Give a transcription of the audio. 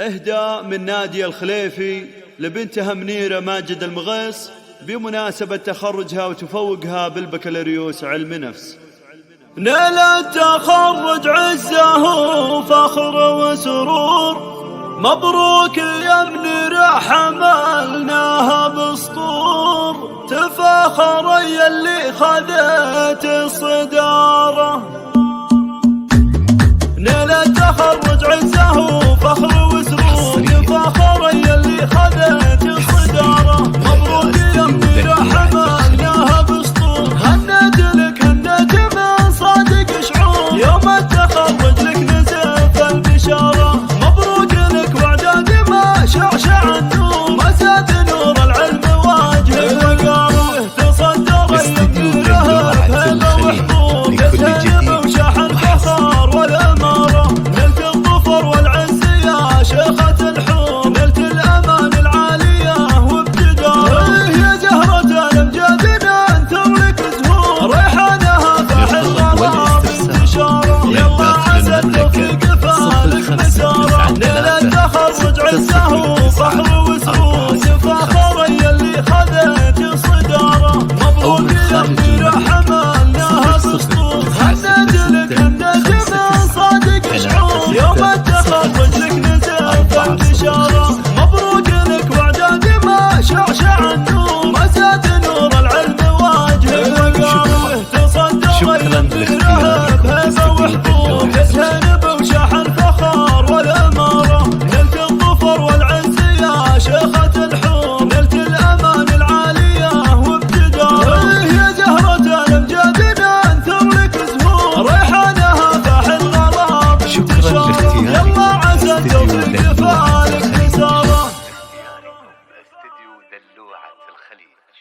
إهداء من نادي الخليفي لبنتها منيرة ماجد المغيص بمناسبة تخرجها وتفوقها بالبكالوريوس علم نفس. نيل التخرج عزه وفخر وسرور، مبروك يا منيرة حملناها بسطور، تفاخر يلي خذيت الصدارة. نيل التخرج عزه وفخر وسرور، تفاخر يلي خذيت الصدارة، مبروك يا منيرة حملناها بسطور، هنيت لك هنيت من صادق شعور، يوم التخرج لك نزف البشارة، مبروك لك واعداد ما شعشع النور، ما زاد نور العلم واجه وقاره، تصدر يمينه بهبة وحضور، يتهنب وشاح الفخر والأمارة، نلت الظفر والعز يا شيخة الحور، نلت الأمان العالية وابتداره، يا زهرة الأمجاد ننثر لك زهور، ريحانها فاح الغرام انتشاره، يلا عسى التوفيق فالك مساره. نيل التخرج عزه وفخر وسرور، تفاخر يلي خذيت الصدارة، مبروك يا منيرة حملناها بسطور، هنيت لك هنيت من صادق شعور، يوم التخرج لك نزف البشارة، مبروك لك واعداد ما شعشع النور، ما زاد نور العلم واجه وقاره، تصدر يمينه بهبة وحضور، يتهنب وشاح الفخر والأمارة، نلت الظفر والعز يا شيخة الحور، نلت الأمان العالية وابتداره، يا زهرة الأمجاد ننثر لك زهور، ريحانها فاح الغرام انتشاره، يلا عسى التوفيق فالك مساره. استديو دلوعة الخليج.